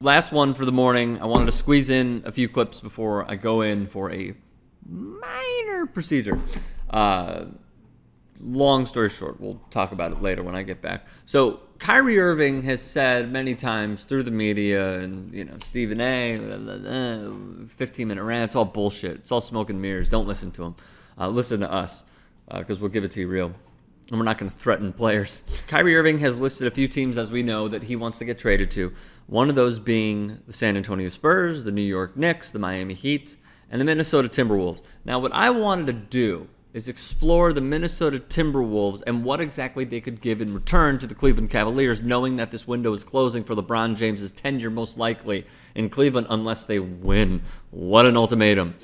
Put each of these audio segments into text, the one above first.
Last one for the morning. I wanted to squeeze in a few clips before I go in for a minor procedure. Long story short, we'll talk about it later when I get back. So Kyrie Irving has said many times through the media and, Stephen A, 15-minute rant, it's all bullshit. It's all smoke and mirrors. Don't listen to him. Listen to us because we'll give it to you real. And we're not going to threaten players. Kyrie Irving has listed a few teams, as we know, that he wants to get traded to. One of those being the San Antonio Spurs, the New York Knicks, the Miami Heat, and the Minnesota Timberwolves. Now, what I wanted to do is explore the Minnesota Timberwolves and what exactly they could give in return to the Cleveland Cavaliers, knowing that this window is closing for LeBron James' tenure most likely in Cleveland unless they win. What an ultimatum.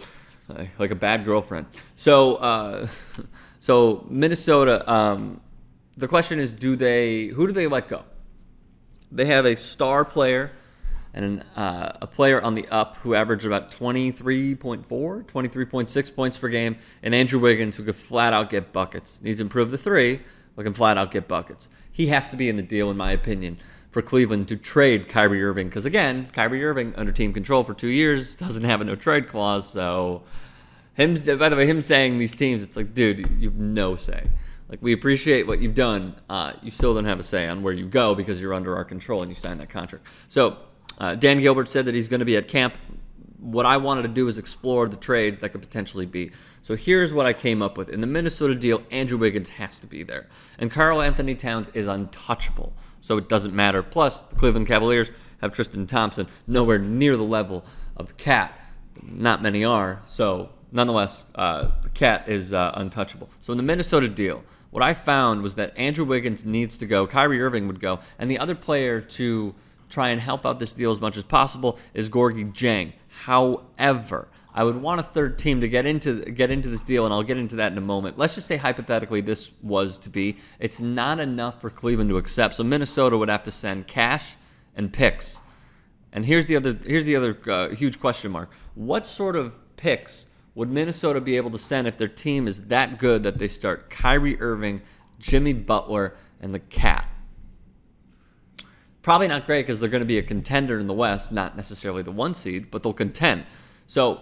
Like a bad girlfriend. So Minnesota, the question is, who do they let go? They have a star player and a player on the up who averaged about 23.4, 23.6 points per game, and Andrew Wiggins, who could flat out get buckets. Needs to improve the three, but can flat out get buckets. He has to be in the deal, in my opinion, for Cleveland to trade Kyrie Irving. Because, again, Kyrie Irving, under team control for 2 years, doesn't have a no-trade clause. So, by the way, him saying these teams, it's like, dude, you have no say. Like, we appreciate what you've done. You still don't have a say on where you go because you're under our control and you signed that contract. So, Dan Gilbert said that he's going to be at camp. What I wanted to do is explore the trades that could potentially be. So here's what I came up with. In the Minnesota deal, Andrew Wiggins has to be there. And Karl Anthony Towns is untouchable, so it doesn't matter. Plus, the Cleveland Cavaliers have Tristan Thompson, nowhere near the level of the Cat. Not many are, so nonetheless, the Cat is untouchable. So in the Minnesota deal, what I found was that Andrew Wiggins needs to go, Kyrie Irving would go, and the other player to try and help out this deal as much as possible is Gorgui Dieng. However, I would want a third team to get into this deal, and I'll get into that in a moment. Let's just say hypothetically this was to be. It's not enough for Cleveland to accept, so Minnesota would have to send cash and picks. And here's the other huge question mark. What sort of picks would Minnesota be able to send if their team is that good that they start Kyrie Irving, Jimmy Butler, and the Cat? Probably not great because they're going to be a contender in the West, not necessarily the 1 seed, but they'll contend. So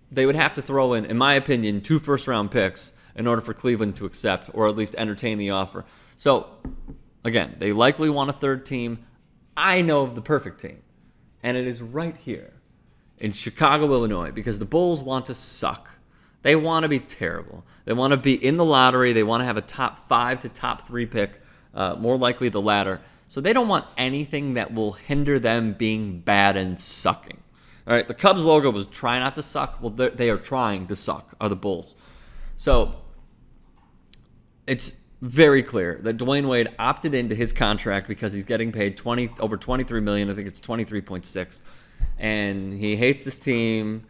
they would have to throw in my opinion, 2 first-round picks in order for Cleveland to accept or at least entertain the offer. So, again, they likely want a third team. I know of the perfect team, and it is right here in Chicago, Illinois, because the Bulls want to suck. They want to be terrible. They want to be in the lottery. They want to have a top 5 to top 3 pick, more likely the latter. So they don't want anything that will hinder them being bad and sucking. All right, the Cubs logo was try not to suck. Well, they are trying to suck, are the Bulls. So it's very clear that Dwayne Wade opted into his contract because he's getting paid over $23 million. I think it's 23.6. And he hates this team.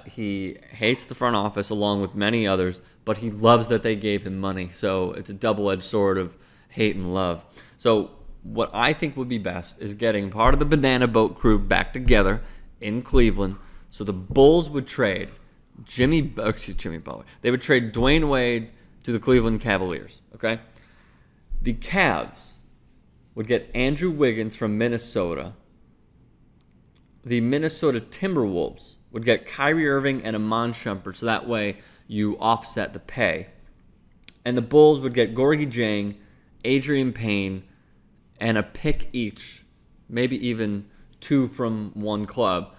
He hates the front office along with many others, but he loves that they gave him money. So it's a double-edged sword of hate and love. So what I think would be best is getting part of the Banana Boat crew back together in Cleveland so the Bulls would trade Jimmy Butler. They would trade Dwayne Wade to the Cleveland Cavaliers, okay? The Cavs would get Andrew Wiggins from Minnesota. The Minnesota Timberwolves would get Kyrie Irving and Iman Shumpert, so that way you offset the pay. And the Bulls would get Gorgui Dieng, Adrian Payne, and a pick each, maybe even 2 from one club,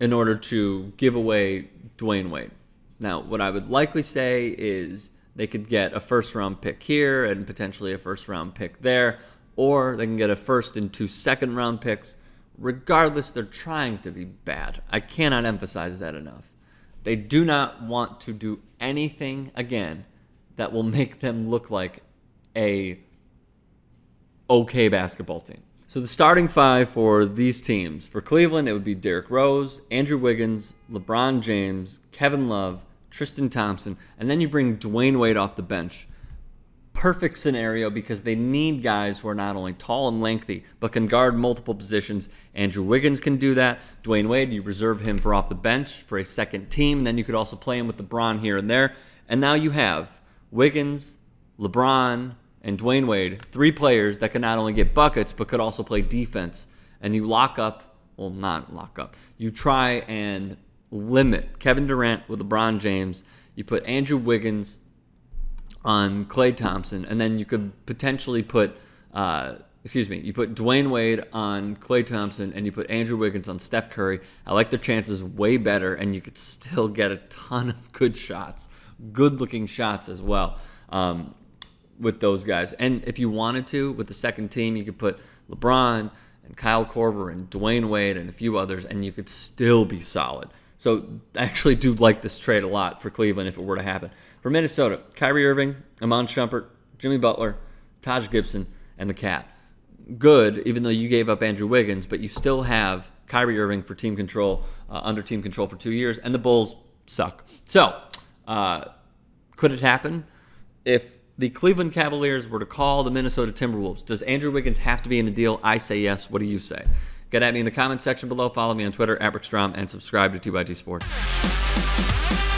in order to give away Dwayne Wade. Now, what I would likely say is they could get a first-round pick here and potentially a first-round pick there, or they can get a first and 2 second-round picks. Regardless, they're trying to be bad. I cannot emphasize that enough. They do not want to do anything, again, that will make them look like a okay basketball team. So the starting 5 for these teams, for Cleveland, it would be Derrick Rose, Andrew Wiggins, LeBron James, Kevin Love, Tristan Thompson, and then you bring Dwayne Wade off the bench. Perfect scenario because they need guys who are not only tall and lengthy, but can guard multiple positions. Andrew Wiggins can do that. Dwayne Wade, you reserve him for off the bench for a second team. And then you could also play him with LeBron here and there. And now you have Wiggins, LeBron, and Dwayne Wade, 3 players that can not only get buckets, but could also play defense and you lock up, well, not lock up, you try and limit Kevin Durant with LeBron James, you put Andrew Wiggins on Klay Thompson, and then you could potentially put, you put Dwayne Wade on Klay Thompson, and you put Andrew Wiggins on Steph Curry. I like their chances way better, and you could still get a ton of good shots, good-looking shots as well with those guys. And if you wanted to, with the second team, you could put LeBron and Kyle Korver and Dwayne Wade and a few others, and you could still be solid. So I actually do like this trade a lot for Cleveland if it were to happen. For Minnesota, Kyrie Irving, Iman Shumpert, Jimmy Butler, Taj Gibson, and the Cat. Good, even though you gave up Andrew Wiggins, but you still have Kyrie Irving for team control, under team control for 2 years, and the Bulls suck. So, could it happen? If the Cleveland Cavaliers were to call the Minnesota Timberwolves, does Andrew Wiggins have to be in the deal? I say yes. What do you say? Get at me in the comments section below. Follow me on Twitter, @RickStrom, and subscribe to 2x2 Sports.